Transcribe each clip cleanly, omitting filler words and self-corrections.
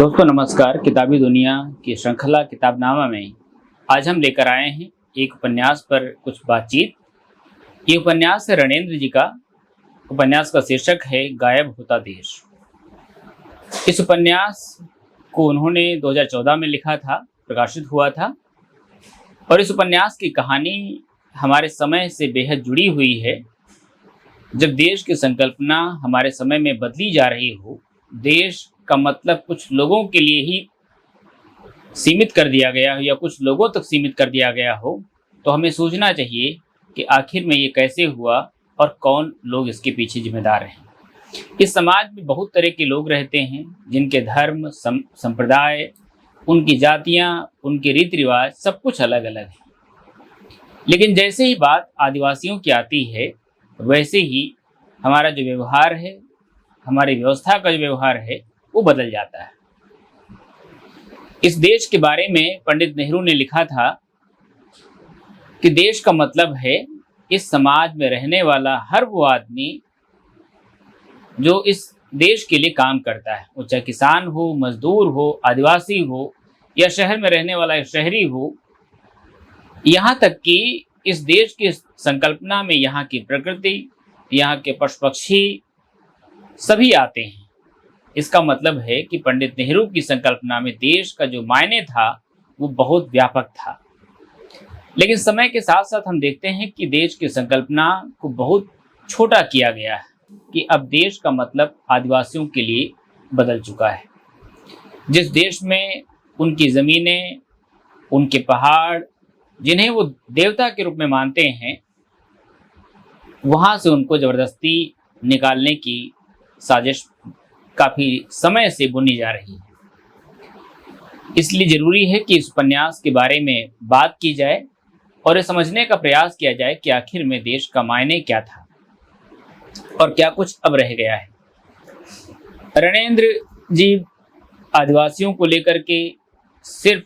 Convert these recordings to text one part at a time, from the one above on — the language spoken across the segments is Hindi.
दोस्तों नमस्कार। किताबी दुनिया की श्रृंखला किताबनामा में आज हम लेकर आए हैं एक उपन्यास पर कुछ बातचीत। ये उपन्यास है रणेंद्र जी का। उपन्यास का शीर्षक है गायब होता देश। इस उपन्यास को उन्होंने 2014 में लिखा था, प्रकाशित हुआ था। और इस उपन्यास की कहानी हमारे समय से बेहद जुड़ी हुई है। जब देश की संकल्पना हमारे समय में बदली जा रही हो, देश का मतलब कुछ लोगों के लिए ही सीमित कर दिया गया हो या कुछ लोगों तक सीमित कर दिया गया हो, तो हमें सोचना चाहिए कि आखिर में ये कैसे हुआ और कौन लोग इसके पीछे जिम्मेदार हैं। इस समाज में बहुत तरह के लोग रहते हैं, जिनके धर्म, संप्रदाय, उनकी जातियां, उनके रीति रिवाज सब कुछ अलग अलग है। लेकिन जैसे ही बात आदिवासियों की आती है, वैसे ही हमारा जो व्यवहार है, हमारी व्यवस्था का जो व्यवहार है, वो बदल जाता है। इस देश के बारे में पंडित नेहरू ने लिखा था कि देश का मतलब है इस समाज में रहने वाला हर वो आदमी जो इस देश के लिए काम करता है, वो चाहे किसान हो, मजदूर हो, आदिवासी हो या शहर में रहने वाला एक शहरी हो। यहाँ तक कि इस देश की संकल्पना में यहाँ की प्रकृति, यहाँ के पशु पक्षी सभी आते हैं। इसका मतलब है कि पंडित नेहरू की संकल्पना में देश का जो मायने था वो बहुत व्यापक था। लेकिन समय के साथ साथ हम देखते हैं कि देश की संकल्पना को बहुत छोटा किया गया है कि अब देश का मतलब आदिवासियों के लिए बदल चुका है। जिस देश में उनकी ज़मीनें, उनके पहाड़, जिन्हें वो देवता के रूप में मानते हैं, वहाँ से उनको ज़बरदस्ती निकालने की साजिश काफ़ी समय से बुनी जा रही है। इसलिए ज़रूरी है कि इस उपन्यास के बारे में बात की जाए और ये समझने का प्रयास किया जाए कि आखिर में देश का मायने क्या था और क्या कुछ अब रह गया है। रणेंद्र जी आदिवासियों को लेकर के सिर्फ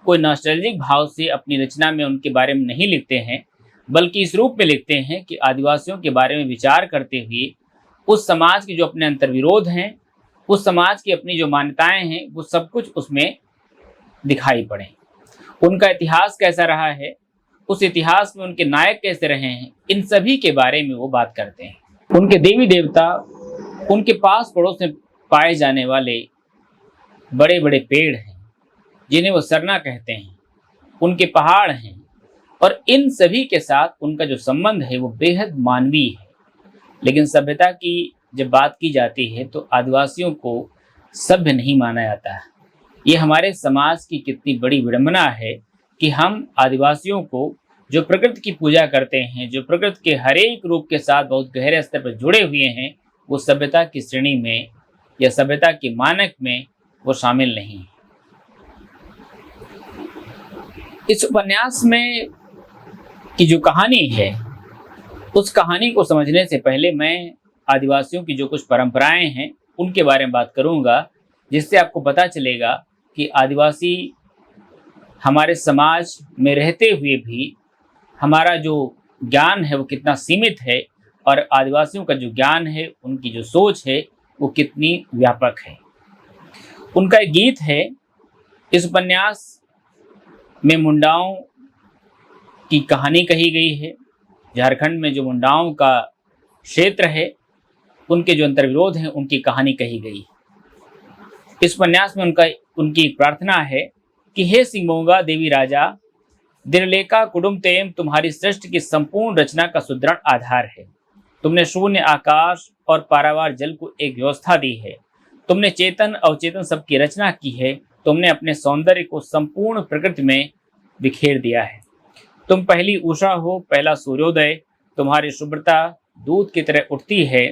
कोई नॉस्टैल्जिक भाव से अपनी रचना में उनके बारे में नहीं लिखते हैं, बल्कि इस रूप में लिखते हैं कि आदिवासियों के बारे में विचार करते हुए उस समाज के जो अपने अंतर्विरोध हैं, उस समाज की अपनी जो मान्यताएं हैं, वो सब कुछ उसमें दिखाई पड़े। उनका इतिहास कैसा रहा है, उस इतिहास में उनके नायक कैसे रहे हैं, इन सभी के बारे में वो बात करते हैं। उनके देवी देवता, उनके पास पड़ोस में पाए जाने वाले बड़े बड़े पेड़ हैं जिन्हें वो सरना कहते हैं, उनके पहाड़ हैं, और इन सभी के साथ उनका जो संबंध है वो बेहद मानवीय है। लेकिन सभ्यता की जब बात की जाती है तो आदिवासियों को सभ्य नहीं माना जाता है। ये हमारे समाज की कितनी बड़ी विडंबना है कि हम आदिवासियों को, जो प्रकृति की पूजा करते हैं, जो प्रकृति के हर एक रूप के साथ बहुत गहरे स्तर पर जुड़े हुए हैं, वो सभ्यता की श्रेणी में या सभ्यता के मानक में वो शामिल नहीं है। इस उपन्यास में की जो कहानी है, उस कहानी को समझने से पहले मैं आदिवासियों की जो कुछ परंपराएं हैं उनके बारे में बात करूंगा, जिससे आपको पता चलेगा कि आदिवासी हमारे समाज में रहते हुए भी हमारा जो ज्ञान है वो कितना सीमित है, और आदिवासियों का जो ज्ञान है, उनकी जो सोच है, वो कितनी व्यापक है। उनका एक गीत है इस उपन्यास में, मुंडाओं की कहानी कही गई है। झारखंड में जो मुंडाओं का क्षेत्र है, उनके जो अंतर्विरोध हैं, उनकी कहानी कही गई। इस उपन्यास में उनकी प्रार्थना है कि हे सिंगमोगा देवी राजा, दिरलेका कुडुम्तेम तुम्हारी सृष्टि की संपूर्ण रचना का सुदृढ़ आधार है। तुमने शून्य आकाश और पारावार जल को एक व्यवस्था दी है। तुमने चेतन अवचेतन सबकी रचना की है। तुमने अपने सौंदर्य को संपूर्ण प्रकृति में बिखेर दिया है। तुम पहली उषा हो, पहला सूर्योदय। तुम्हारी शुभ्रता दूध की तरह उठती है,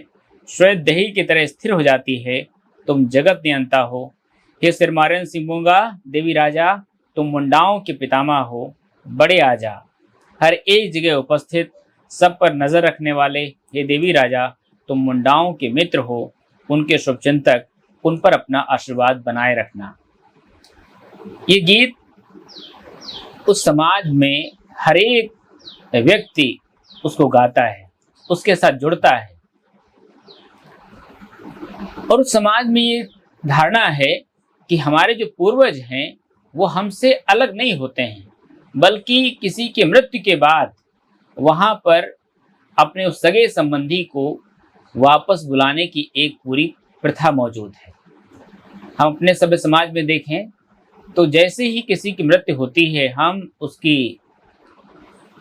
श्वेत दही की तरह स्थिर हो जाती है। तुम जगत नियंता हो। हे सिरमारन सिंगमोगा देवी राजा, तुम मुंडाओं के पितामह हो। बड़े आजा, हर एक जगह उपस्थित, सब पर नजर रखने वाले, हे देवी राजा, तुम मुंडाओं के मित्र हो, उनके शुभचिंतक, उन पर अपना आशीर्वाद बनाए रखना। ये गीत उस समाज में हर एक व्यक्ति उसको गाता है, उसके साथ जुड़ता है, और उस समाज में ये धारणा है कि हमारे जो पूर्वज हैं वो हमसे अलग नहीं होते हैं, बल्कि किसी के मृत्यु के बाद वहाँ पर अपने उस सगे संबंधी को वापस बुलाने की एक पूरी प्रथा मौजूद है। हम अपने सभ्य समाज में देखें तो जैसे ही किसी की मृत्यु होती है, हम उसकी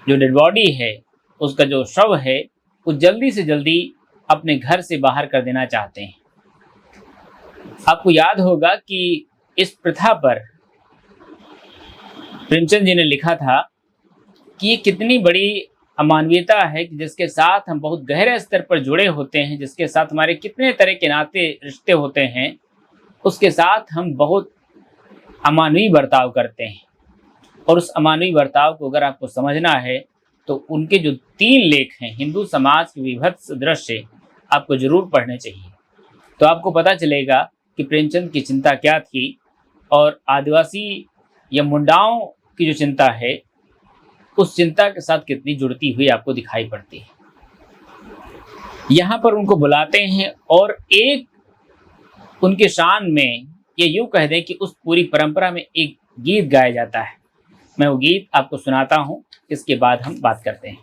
जो डेड बॉडी है, उसका जो शव है, वो जल्दी से जल्दी अपने घर से बाहर कर देना चाहते हैं। आपको याद होगा कि इस प्रथा पर प्रेमचंद जी ने लिखा था कि ये कितनी बड़ी अमानवीयता है कि जिसके साथ हम बहुत गहरे स्तर पर जुड़े होते हैं, जिसके साथ हमारे कितने तरह के नाते रिश्ते होते हैं, उसके साथ हम बहुत अमानवीय बर्ताव करते हैं। और उस अमानवीय बर्ताव को अगर आपको समझना है तो उनके जो 3 लेख हैं हिंदू समाज के विभत्स दृश्य, आपको जरूर पढ़ने चाहिए। तो आपको पता चलेगा कि प्रेमचंद की चिंता क्या थी और आदिवासी या मुंडाओं की जो चिंता है उस चिंता के साथ कितनी जुड़ती हुई आपको दिखाई पड़ती है। यहाँ पर उनको बुलाते हैं और एक उनके शान में ये यूँ कह दें कि उस पूरी परंपरा में एक गीत गाया जाता है। मैं वो गीत आपको सुनाता हूँ, इसके बाद हम बात करते हैं।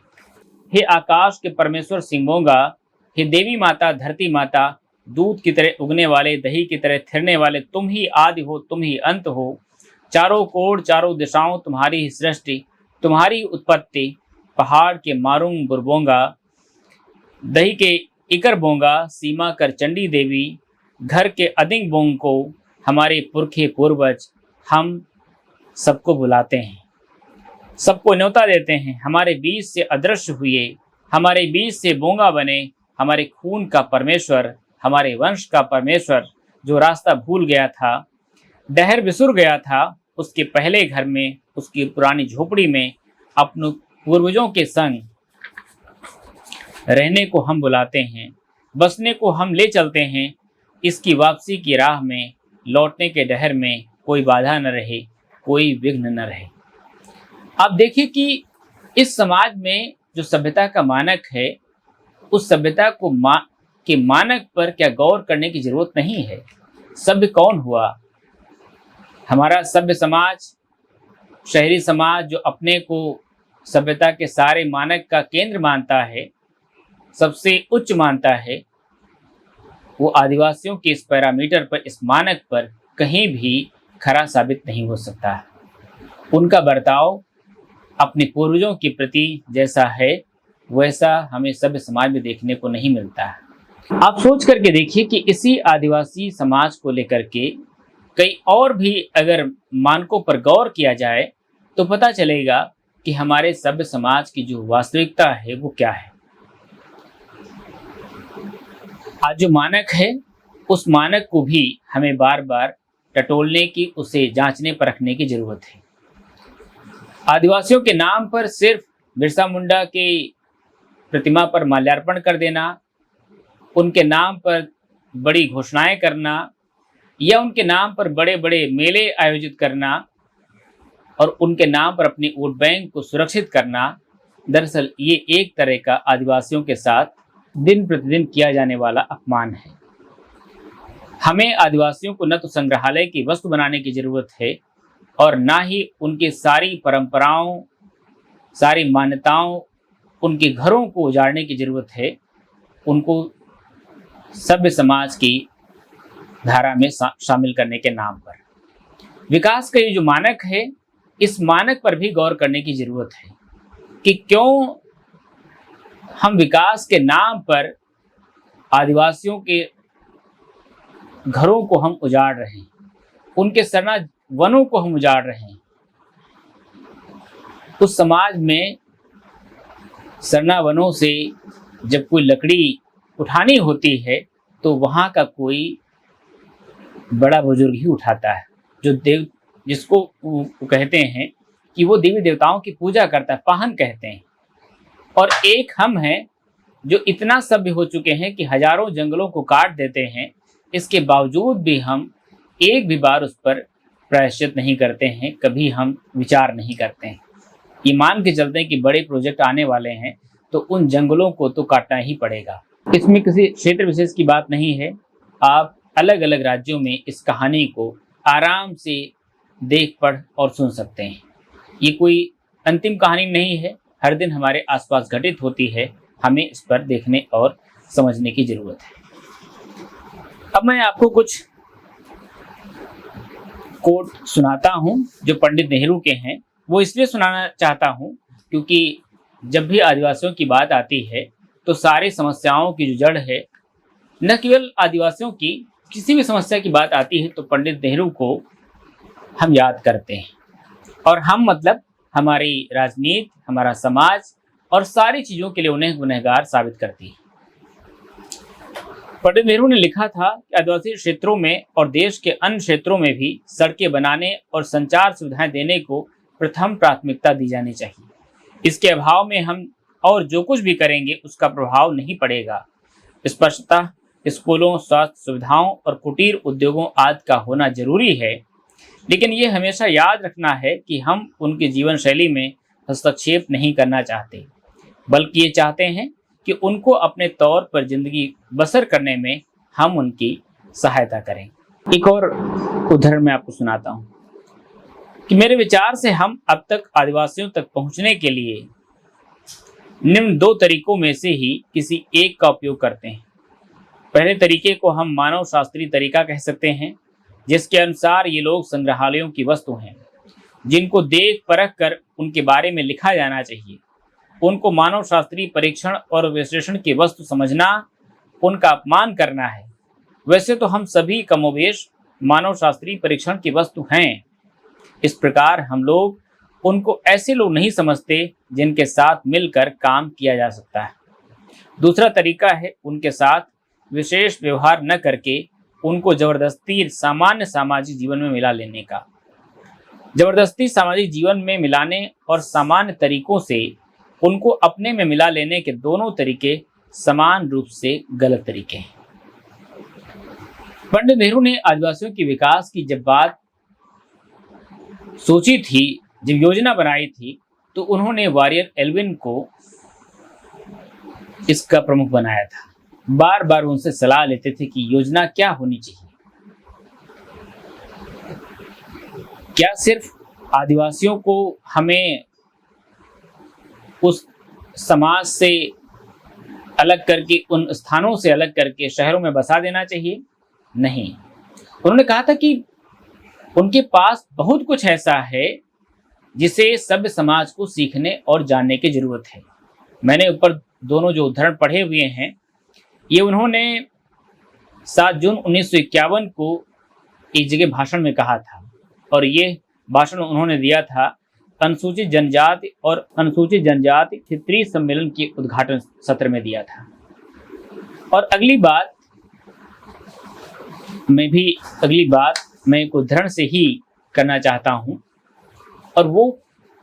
हे आकाश के परमेश्वर सिंगोंगा, हे देवी माता धरती माता, दूध की तरह उगने वाले, दही की तरह थिरने वाले, तुम ही आदि हो, तुम ही अंत हो। चारों कोण चारों दिशाओं तुम्हारी ही सृष्टि, तुम्हारी उत्पत्ति। पहाड़ के मारूंग बुरबोंगा, दही के इकर बोंगा, सीमा कर चंडी देवी, घर के अदिंग बोंग को हमारे पुरखे पूर्वज हम सबको बुलाते हैं, सबको न्योता देते हैं। हमारे बीच से अदृश्य हुए, हमारे बीच से बोंगा बने, हमारे खून का परमेश्वर, हमारे वंश का परमेश्वर, जो रास्ता भूल गया था, डहर बिसुर गया था, उसके पहले घर में, उसकी पुरानी झोपड़ी में अपने पूर्वजों के संग रहने को हम बुलाते हैं, बसने को हम ले चलते हैं। इसकी वापसी की राह में, लौटने के डहर में कोई बाधा न रहे, कोई विघ्न न रहे। आप देखिए कि इस समाज में जो सभ्यता का मानक है, उस सभ्यता को के मानक पर क्या गौर करने की जरूरत नहीं है। सभ्य कौन हुआ? हमारा सभ्य समाज, शहरी समाज जो अपने को सभ्यता के सारे मानक का केंद्र मानता है, सबसे उच्च मानता है, वो आदिवासियों के इस पैरामीटर पर, इस मानक पर कहीं भी खरा साबित नहीं हो सकता है। उनका बर्ताव अपने पूर्वजों के प्रति जैसा है वैसा हमें सभ्य समाज में देखने को नहीं मिलता है। आप सोच करके देखिए कि इसी आदिवासी समाज को लेकर के कई और भी अगर मानकों पर गौर किया जाए तो पता चलेगा कि हमारे सभ्य समाज की जो वास्तविकता है वो क्या है। आज जो मानक है उस मानक को भी हमें बार बार टटोलने की, उसे जांचने परखने की जरूरत है। आदिवासियों के नाम पर सिर्फ बिरसा मुंडा की प्रतिमा पर माल्यार्पण कर देना, उनके नाम पर बड़ी घोषणाएं करना या उनके नाम पर बड़े बड़े मेले आयोजित करना और उनके नाम पर अपनी वोट बैंक को सुरक्षित करना, दरअसल ये एक तरह का आदिवासियों के साथ दिन प्रतिदिन किया जाने वाला अपमान है। हमें आदिवासियों को न तो संग्रहालय की वस्तु बनाने की जरूरत है और ना ही उनकी सारी परंपराओं, सारी मान्यताओं, उनके घरों को उजाड़ने की जरूरत है। उनको सभ्य समाज की धारा में शामिल करने के नाम पर विकास का ये जो मानक है, इस मानक पर भी गौर करने की जरूरत है कि क्यों हम विकास के नाम पर आदिवासियों के घरों को हम उजाड़ रहे हैं, उनके सरना वनों को हम उजाड़ रहे हैं। उस समाज में सरना वनों से जब कोई लकड़ी उठानी होती है तो वहाँ का कोई बड़ा बुजुर्ग ही उठाता है, जो देव, जिसको वो कहते हैं कि वो देवी देवताओं की पूजा करता है, पाहन कहते हैं। और एक हम हैं जो इतना सभ्य हो चुके हैं कि हजारों जंगलों को काट देते हैं, इसके बावजूद भी हम एक भी बार उस पर प्रायश्चित नहीं करते हैं, कभी हम विचार नहीं करते हैं। ये मान के चलते हैं कि बड़े प्रोजेक्ट आने वाले हैं तो उन जंगलों को तो काटना ही पड़ेगा। इसमें किसी क्षेत्र विशेष की बात नहीं है। आप अलग अलग राज्यों में इस कहानी को आराम से देख पढ़ और सुन सकते हैं। ये कोई अंतिम कहानी नहीं है, हर दिन हमारे आसपास घटित होती है, हमें इस पर देखने और समझने की जरूरत है। अब मैं आपको कुछ कोट सुनाता हूं जो पंडित नेहरू के हैं। वो इसलिए सुनाना चाहता हूं क्योंकि जब भी आदिवासियों की बात आती है तो सारी समस्याओं की जो जड़ है, न केवल आदिवासियों की, किसी भी समस्या की बात आती है तो पंडित नेहरू को हम याद करते हैं। और हम मतलब हमारी राजनीति, हमारा समाज और सारी चीज़ों के लिए उन्हें गुनहगार साबित करती है। पंडित नेहरू ने लिखा था कि आदिवासी क्षेत्रों में और देश के अन्य क्षेत्रों में भी सड़कें बनाने और संचार सुविधाएं देने को प्रथम प्राथमिकता दी जानी चाहिए। इसके अभाव में हम और जो कुछ भी करेंगे उसका प्रभाव नहीं पड़ेगा। स्पष्टतः स्कूलों, स्वास्थ्य सुविधाओं और कुटीर उद्योगों आदि का होना जरूरी है, लेकिन ये हमेशा याद रखना है कि हम उनकी जीवन शैली में हस्तक्षेप नहीं करना चाहते, बल्कि ये चाहते हैं कि उनको अपने तौर पर जिंदगी बसर करने में हम उनकी सहायता करें। एक और उदाहरण मैं आपको सुनाता हूँ कि मेरे विचार से हम अब तक आदिवासियों तक पहुँचने के लिए निम्न 2 तरीकों में से ही किसी एक का उपयोग करते हैं। पहले तरीके को हम मानव शास्त्रीय तरीका कह सकते हैं, जिसके अनुसार ये लोग संग्रहालयों की वस्तु हैं, जिनको देख परख कर उनके बारे में लिखा जाना चाहिए। उनको मानव शास्त्रीय परीक्षण और विश्लेषण की वस्तु समझना उनका अपमान करना है। वैसे तो हम सभी कमोबेश मानव शास्त्रीय परीक्षण की वस्तु हैं। इस प्रकार हम लोग उनको ऐसे लोग नहीं समझते जिनके साथ मिलकर काम किया जा सकता है। दूसरा तरीका है उनके साथ विशेष व्यवहार न करके उनको जबरदस्ती सामान्य सामाजिक जीवन में मिला लेने का। जबरदस्ती सामाजिक जीवन में मिलाने और सामान्य तरीकों से उनको अपने में मिला लेने के दोनों तरीके समान रूप से गलत तरीके हैं। पंडित नेहरू ने आदिवासियों के विकास की जब बात सोची थी, जब योजना बनाई थी, तो उन्होंने वॉरियर एल्विन को इसका प्रमुख बनाया था। बार बार उनसे सलाह लेते थे कि योजना क्या होनी चाहिए। क्या सिर्फ आदिवासियों को हमें उस समाज से अलग करके, उन स्थानों से अलग करके शहरों में बसा देना चाहिए? नहीं। उन्होंने कहा था कि उनके पास बहुत कुछ ऐसा है जिसे सभ्य समाज को सीखने और जानने की जरूरत है। मैंने ऊपर दोनों जो उदाहरण पढ़े हुए हैं, ये उन्होंने 7 जून 1951 को एक जगह भाषण में कहा था, और ये भाषण उन्होंने दिया था अनुसूचित जनजाति और अनुसूचित जनजाति क्षेत्रीय सम्मेलन के उद्घाटन सत्र में दिया था। और अगली बात मैं एक उदाहरण से ही करना चाहता हूँ, और वो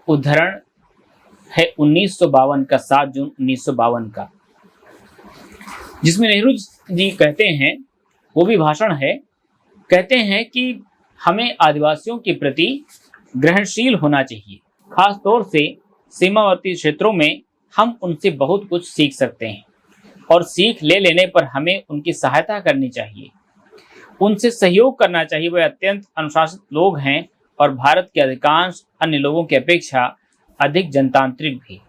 उदाहरण है 1952 का, 7 जून 1952 का, जिसमें नेहरू जी कहते हैं, वो भी भाषण है, कहते हैं कि हमें आदिवासियों के प्रति ग्रहणशील होना चाहिए। खास तौर से सीमावर्ती क्षेत्रों में हम उनसे बहुत कुछ सीख सकते हैं, और सीख ले लेने पर हमें उनकी सहायता करनी चाहिए, उनसे सहयोग करना चाहिए। वे अत्यंत अनुशासित लोग हैं और भारत के अधिकांश अन्य लोगों की अपेक्षा अधिक जनतांत्रिक भी।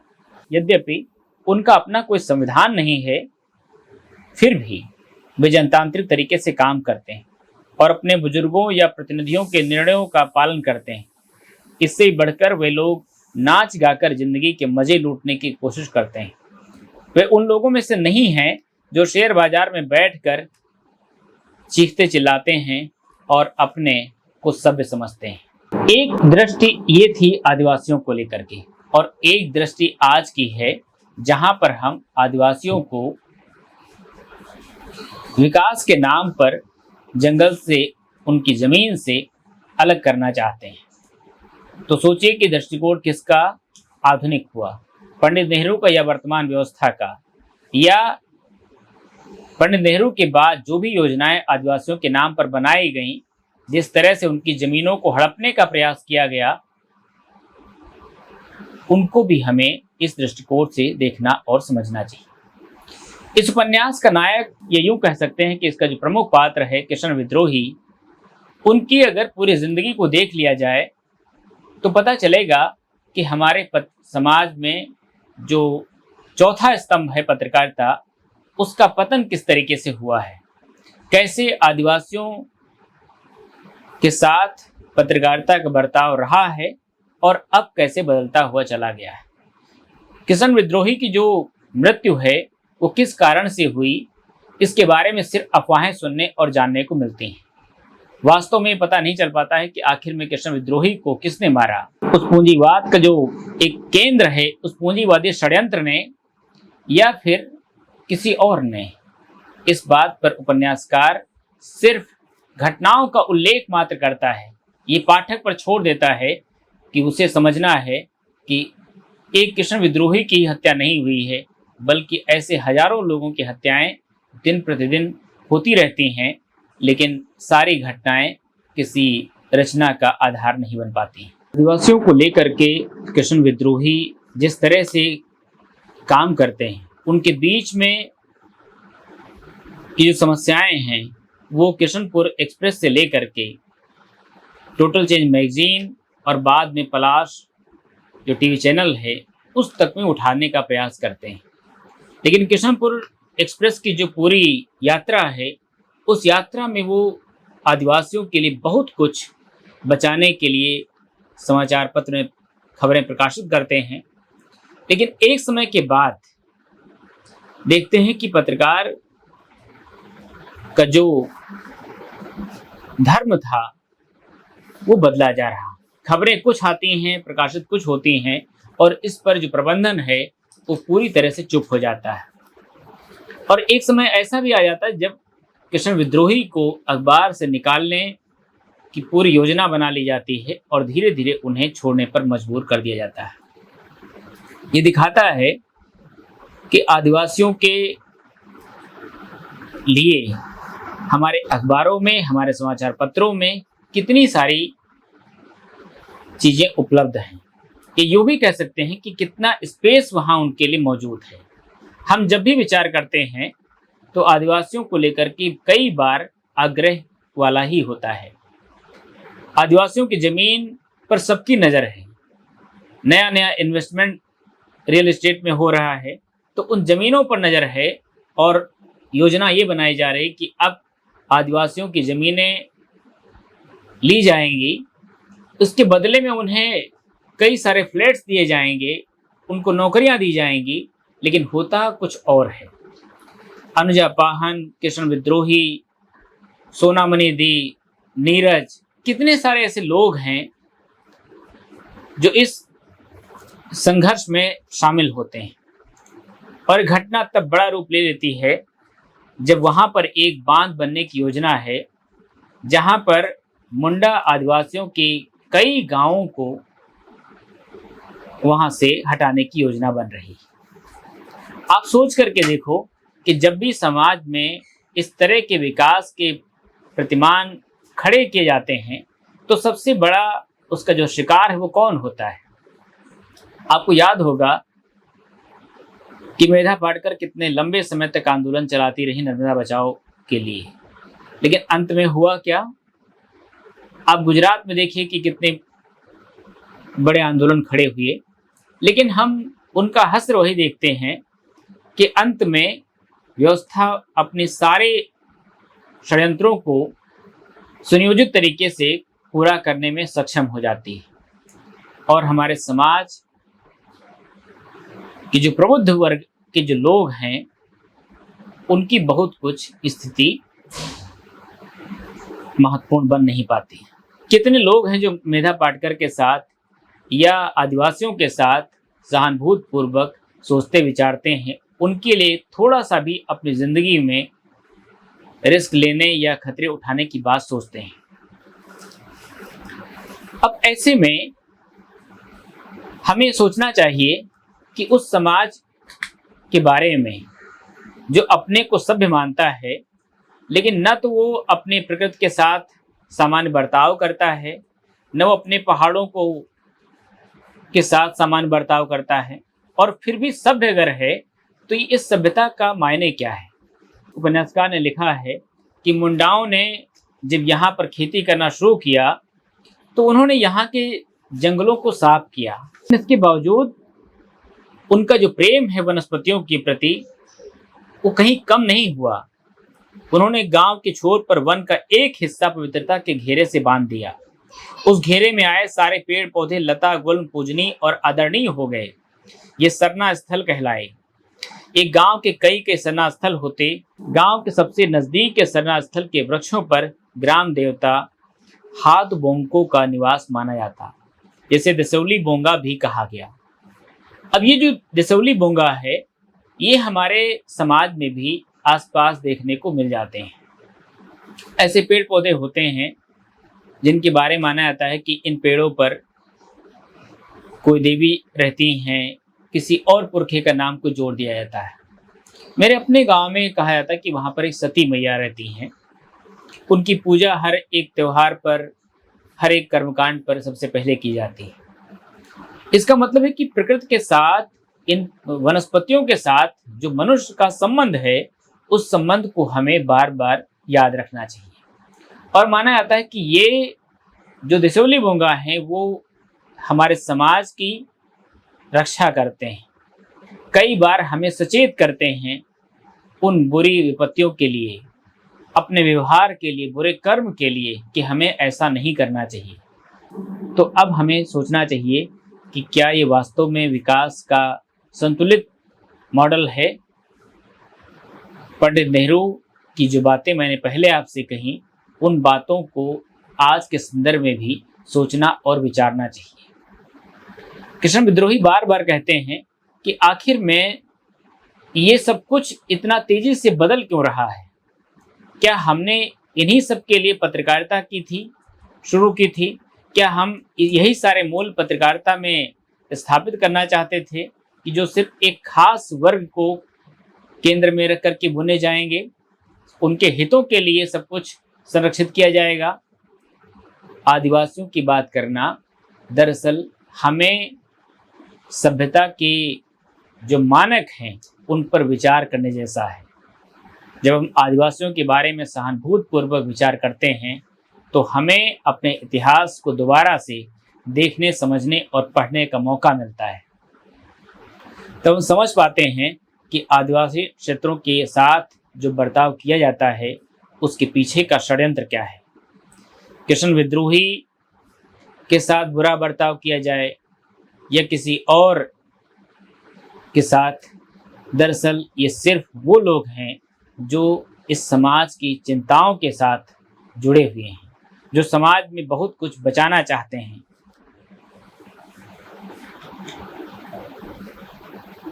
यद्यपि उनका अपना कोई संविधान नहीं है, फिर भी वे जनतांत्रिक तरीके से काम करते हैं और अपने बुजुर्गों या प्रतिनिधियों के निर्णयों का पालन करते हैं। इससे बढ़कर वे लोग नाच गाकर जिंदगी के मजे लूटने की कोशिश करते हैं। वे उन लोगों में से नहीं हैं जो शेयर बाजार में बैठकर चीखते चिल्लाते हैं और अपने को सभ्य समझते हैं। एक दृष्टि ये थी आदिवासियों को लेकर के, और एक दृष्टि आज की है जहां पर हम आदिवासियों को विकास के नाम पर जंगल से, उनकी जमीन से अलग करना चाहते हैं। तो सोचिए कि दृष्टिकोण किसका आधुनिक हुआ, पंडित नेहरू का या वर्तमान व्यवस्था का? या पंडित नेहरू के बाद जो भी योजनाएं आदिवासियों के नाम पर बनाई गईं, जिस तरह से उनकी जमीनों को हड़पने का प्रयास किया गया, उनको भी हमें इस दृष्टिकोण से देखना और समझना चाहिए। इस उपन्यास का नायक ये यूं कह सकते हैं कि इसका जो प्रमुख पात्र है किशन विद्रोही, उनकी अगर पूरी जिंदगी को देख लिया जाए तो पता चलेगा कि हमारे समाज में जो चौथा स्तंभ है पत्रकारिता, उसका पतन किस तरीके से हुआ है, कैसे आदिवासियों के साथ पत्रकारिता का बर्ताव रहा है और अब कैसे बदलता हुआ चला गया है। किशन विद्रोही की जो मृत्यु है वो किस कारण से हुई, इसके बारे में सिर्फ अफवाहें सुनने और जानने को मिलती हैं। वास्तव में पता नहीं चल पाता है कि आखिर में किशन विद्रोही को किसने मारा। उस पूंजीवाद का जो एक केंद्र है, उस पूंजीवादी षड्यंत्र ने या फिर किसी और ने। इस बात पर उपन्यासकार सिर्फ घटनाओं का उल्लेख मात्र करता है। ये पाठक पर छोड़ देता है कि उसे समझना है कि एक किशन विद्रोही की हत्या नहीं हुई है, बल्कि ऐसे हजारों लोगों की हत्याएं दिन प्रतिदिन होती रहती हैं, लेकिन सारी घटनाएं किसी रचना का आधार नहीं बन पाती। आदिवासियों को लेकर के किशन विद्रोही जिस तरह से काम करते हैं, उनके बीच में की जो समस्याएं हैं वो किशनपुर एक्सप्रेस से लेकर के टोटल चेंज मैगजीन और बाद में पलाश जो टीवी चैनल है उस तक में उठाने का प्रयास करते हैं। लेकिन किशनपुर एक्सप्रेस की जो पूरी यात्रा है, उस यात्रा में वो आदिवासियों के लिए बहुत कुछ बचाने के लिए समाचार पत्र में खबरें प्रकाशित करते हैं। लेकिन एक समय के बाद देखते हैं कि पत्रकार का जो धर्म था वो बदला जा रहा। खबरें कुछ आती हैं, प्रकाशित कुछ होती हैं, और इस पर जो प्रबंधन है वो पूरी तरह से चुप हो जाता है। और एक समय ऐसा भी आ जाता है जब किशन विद्रोही को अखबार से निकालने की पूरी योजना बना ली जाती है और धीरे धीरे उन्हें छोड़ने पर मजबूर कर दिया जाता है। ये दिखाता है कि आदिवासियों के लिए हमारे अखबारों में, हमारे समाचार पत्रों में कितनी सारी चीजें उपलब्ध हैं। ये यूँ भी कह सकते हैं कि कितना स्पेस वहाँ उनके लिए मौजूद है। हम जब भी विचार करते हैं तो आदिवासियों को लेकर के कई बार आग्रह वाला ही होता है। आदिवासियों की जमीन पर सबकी नज़र है। नया नया इन्वेस्टमेंट रियल एस्टेट में हो रहा है तो उन जमीनों पर नज़र है और योजना ये बनाई जा रही कि अब आदिवासियों की ज़मीनें ली जाएंगी, उसके बदले में उन्हें कई सारे फ्लैट्स दिए जाएंगे, उनको नौकरियां दी जाएंगी। लेकिन होता कुछ और है। अनुजा पाहन, किशन विद्रोही, सोनामणि दी, नीरज, कितने सारे ऐसे लोग हैं जो इस संघर्ष में शामिल होते हैं। और घटना तब बड़ा रूप ले लेती है जब वहाँ पर एक बांध बनने की योजना है, जहाँ पर मुंडा आदिवासियों के कई गांवों को वहाँ से हटाने की योजना बन रही है। आप सोच करके देखो कि जब भी समाज में इस तरह के विकास के प्रतिमान खड़े किए जाते हैं तो सबसे बड़ा उसका जो शिकार है वो कौन होता है। आपको याद होगा कि मेधा पाटकर कितने लंबे समय तक आंदोलन चलाती रही नर्मदा बचाओ के लिए, लेकिन अंत में हुआ क्या। आप गुजरात में देखिए कि कितने बड़े आंदोलन खड़े हुए, लेकिन हम उनका हश्र वही देखते हैं कि अंत में व्यवस्था अपने सारे षड्यंत्रों को सुनियोजित तरीके से पूरा करने में सक्षम हो जाती है और हमारे समाज कि जो प्रबुद्ध वर्ग के जो लोग हैं उनकी बहुत कुछ स्थिति महत्वपूर्ण बन नहीं पाती। कितने लोग हैं जो मेधा पाटकर के साथ या आदिवासियों के साथ सहानुभूति पूर्वक सोचते विचारते हैं, उनके लिए थोड़ा सा भी अपनी जिंदगी में रिस्क लेने या खतरे उठाने की बात सोचते हैं। अब ऐसे में हमें सोचना चाहिए कि उस समाज के बारे में जो अपने को सभ्य मानता है, लेकिन न तो वो अपने प्रकृति के साथ सामान्य बर्ताव करता है, न वो अपने पहाड़ों को के साथ सामान्य बर्ताव करता है, और फिर भी सभ्य अगर है तो ये इस सभ्यता का मायने क्या है। उपन्यासकार ने लिखा है कि मुंडाओं ने जब यहाँ पर खेती करना शुरू किया तो उन्होंने यहाँ के जंगलों को साफ किया। इसके बावजूद उनका जो प्रेम है वनस्पतियों के प्रति वो कहीं कम नहीं हुआ। उन्होंने गांव के छोर पर वन का एक हिस्सा पवित्रता के घेरे से बांध दिया। उस घेरे में आए सारे पेड़ पौधे लता गुल्म पूजनीय और आदरणीय हो गए। ये सरना स्थल कहलाए। एक गांव के कई सरना स्थल होते। गांव के सबसे नजदीक के सरना स्थल के वृक्षों पर ग्राम देवता हाथ बोंको का निवास माना जाता, जैसे दसौली बोंगा भी कहा गया। अब ये जो दसौली बोंगा है ये हमारे समाज में भी आसपास देखने को मिल जाते हैं। ऐसे पेड़ पौधे होते हैं जिनके बारे में माना जाता है कि इन पेड़ों पर कोई देवी रहती हैं, किसी और पुरखे का नाम को जोड़ दिया जाता है। मेरे अपने गांव में कहा जाता है कि वहाँ पर एक सती मैया रहती हैं। उनकी पूजा हर एक त्योहार पर, हर एक कर्मकांड पर सबसे पहले की जाती है। इसका मतलब है कि प्रकृति के साथ, इन वनस्पतियों के साथ जो मनुष्य का संबंध है उस संबंध को हमें बार बार याद रखना चाहिए। और माना जाता है कि ये जो दसौली बोंगा हैं वो हमारे समाज की रक्षा करते हैं। कई बार हमें सचेत करते हैं उन बुरी विपत्तियों के लिए, अपने व्यवहार के लिए, बुरे कर्म के लिए कि हमें ऐसा नहीं करना चाहिए। तो अब हमें सोचना चाहिए कि क्या ये वास्तव में विकास का संतुलित मॉडल है। पंडित नेहरू की जो बातें मैंने पहले आपसे कही, उन बातों को आज के संदर्भ में भी सोचना और विचारना चाहिए। कृष्ण विद्रोही बार बार कहते हैं कि आखिर में ये सब कुछ इतना तेजी से बदल क्यों रहा है? क्या हमने इन्हीं सब के लिए पत्रकारिता की थी, शुरू की थी? क्या हम यही सारे मूल पत्रकारिता में स्थापित करना चाहते थे कि जो सिर्फ एक खास वर्ग को केंद्र में रख करके बुने जाएंगे, उनके हितों के लिए सब कुछ संरक्षित किया जाएगा? आदिवासियों की बात करना दरअसल हमें सभ्यता के जो मानक हैं उन पर विचार करने जैसा है। जब हम आदिवासियों के बारे में सहानुभूतिपूर्वक विचार करते हैं तो हमें अपने इतिहास को दोबारा से देखने, समझने और पढ़ने का मौका मिलता है। तब हम समझ पाते हैं कि आदिवासी क्षेत्रों के साथ जो बर्ताव किया जाता है उसके पीछे का षड्यंत्र क्या है। कृष्ण विद्रोही के साथ बुरा बर्ताव किया जाए या किसी और के साथ, दरअसल ये सिर्फ वो लोग हैं जो इस समाज की चिंताओं के साथ जुड़े हुए हैं, जो समाज में बहुत कुछ बचाना चाहते हैं।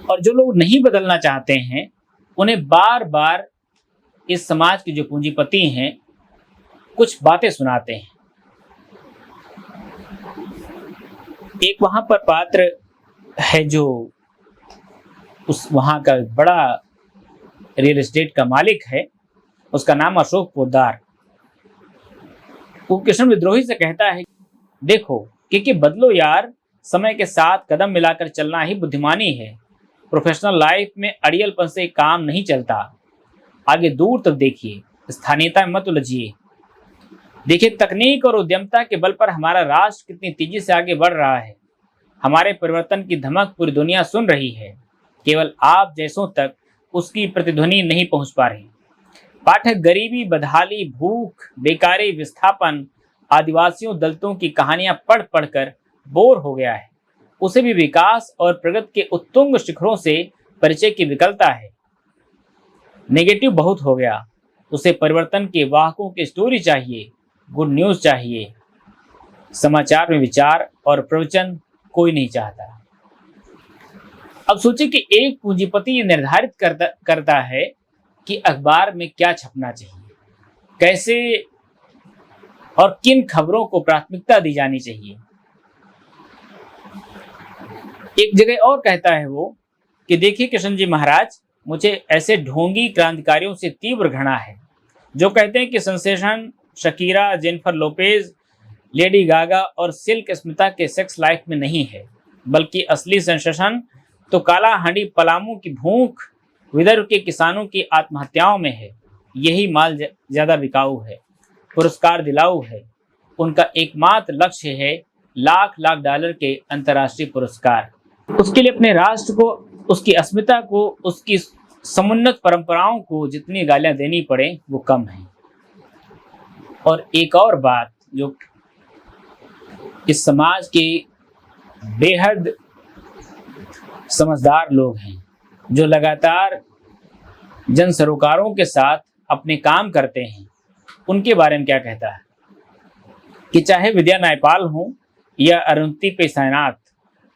और जो लोग नहीं बदलना चाहते हैं उन्हें बार बार इस समाज के जो पूंजीपति हैं कुछ बातें सुनाते हैं। एक वहां पर पात्र है जो उस वहां का बड़ा रियल एस्टेट का मालिक है, उसका नाम अशोक पोद्दार। वो कृष्ण विद्रोही से कहता है, देखो कि बदलो यार, समय के साथ कदम मिलाकर चलना ही बुद्धिमानी है। प्रोफेशनल लाइफ में अड़ियलपन से काम नहीं चलता। आगे दूर तक देखिए, स्थानीयता में मत उलझिए। देखिए तकनीक और उद्यमता के बल पर हमारा राष्ट्र कितनी तेजी से आगे बढ़ रहा है। हमारे परिवर्तन की धमक पूरी दुनिया सुन रही है, केवल आप जैसों तक उसकी प्रतिध्वनि नहीं पहुंच पा रही। पाठक गरीबी, बदहाली, भूख, बेकारी, विस्थापन, आदिवासियों, दलितों की कहानियां पढ़ पढ़कर बोर हो गया है। उसे भी विकास और प्रगति के उत्तुंग शिखरों से परिचय की विकलता है। नेगेटिव बहुत हो गया। उसे परिवर्तन के वाहकों की स्टोरी चाहिए, गुड न्यूज चाहिए। समाचार में विचार और प्रवचन कोई नहीं चाहता। अब सोचिए कि एक पूंजीपति ये निर्धारित करता है कि अखबार में क्या छपना चाहिए, कैसे और किन खबरों को प्राथमिकता दी जानी चाहिए। एक जगह और कहता है वो कि देखिए कृष्ण जी महाराज, मुझे ऐसे ढोंगी क्रांतिकारियों से तीव्र घृणा है जो कहते हैं कि sensation Shakira, Jennifer Lopez, Lady Gaga और सिल्क स्मिता के सेक्स लाइफ में नहीं है, बल्कि असली सेंसेशन तो काला हांडी पलामू की भूख, विदर्भ के किसानों की आत्महत्याओं में है। यही माल ज्यादा बिकाऊ है। पुरस्कार दिलाऊ है, उनका एकमात्र लक्ष्य है लाख लाख डॉलर के अंतर्राष्ट्रीय पुरस्कार। उसके लिए अपने राष्ट्र को, उसकी अस्मिता को, उसकी समुन्नत परंपराओं को जितनी गालियां देनी पड़े वो कम है। और एक और बात, जो इस समाज के बेहद समझदार लोग हैं, जो लगातार जन सरोकारों के साथ अपने काम करते हैं, उनके बारे में क्या कहता है कि चाहे विद्या नायपाल हो या अरुंधति पे सायनाथ,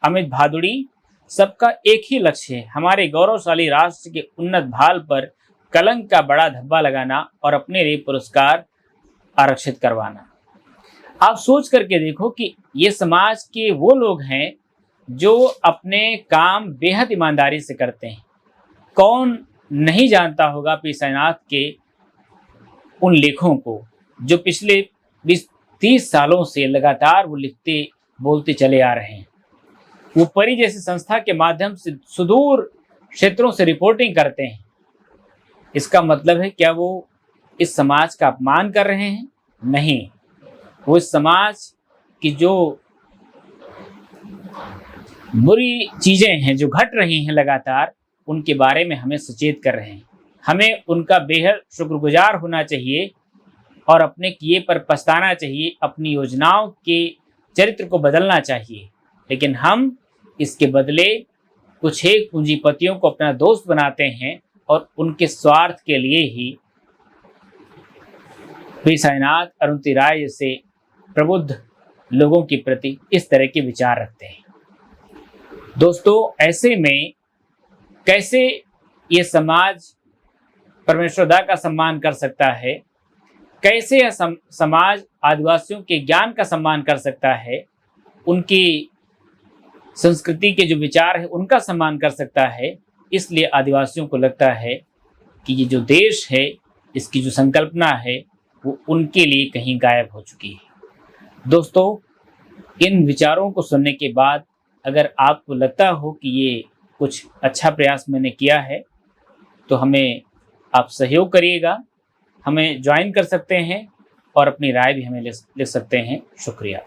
अमित भादुड़ी, सबका एक ही लक्ष्य है, हमारे गौरवशाली राष्ट्र के उन्नत भाल पर कलंक का बड़ा धब्बा लगाना और अपने लिए पुरस्कार आरक्षित करवाना। आप सोच करके देखो कि ये समाज के वो लोग हैं जो अपने काम बेहद ईमानदारी से करते हैं। कौन नहीं जानता होगा पी साईनाथ के उन लेखों को जो पिछले 20-30 सालों से लगातार वो लिखते बोलते चले आ रहे हैं। वो परी जैसी संस्था के माध्यम से सुदूर क्षेत्रों से रिपोर्टिंग करते हैं। इसका मतलब है क्या वो इस समाज का अपमान कर रहे हैं? नहीं, वो इस समाज की जो बुरी चीजें हैं जो घट रही हैं लगातार, उनके बारे में हमें सचेत कर रहे हैं। हमें उनका बेहद शुक्रगुजार होना चाहिए और अपने किए पर पछताना चाहिए, अपनी योजनाओं के चरित्र को बदलना चाहिए। लेकिन हम इसके बदले कुछ एक पूंजीपतियों को अपना दोस्त बनाते हैं और उनके स्वार्थ के लिए ही पी साईनाथ, अरुंधति राय जैसे प्रबुद्ध लोगों के प्रति इस तरह के विचार रखते हैं। दोस्तों, ऐसे में कैसे ये समाज परमेश्वरदा का सम्मान कर सकता है? कैसे यह समाज आदिवासियों के ज्ञान का सम्मान कर सकता है? उनकी संस्कृति के जो विचार है उनका सम्मान कर सकता है? इसलिए आदिवासियों को लगता है कि ये जो देश है, इसकी जो संकल्पना है, वो उनके लिए कहीं गायब हो चुकी है। दोस्तों, इन विचारों को सुनने के बाद अगर आपको लगता हो कि ये कुछ अच्छा प्रयास मैंने किया है, तो हमें आप सहयोग करिएगा, हमें ज्वाइन कर सकते हैं और अपनी राय भी हमें लिख सकते हैं। शुक्रिया।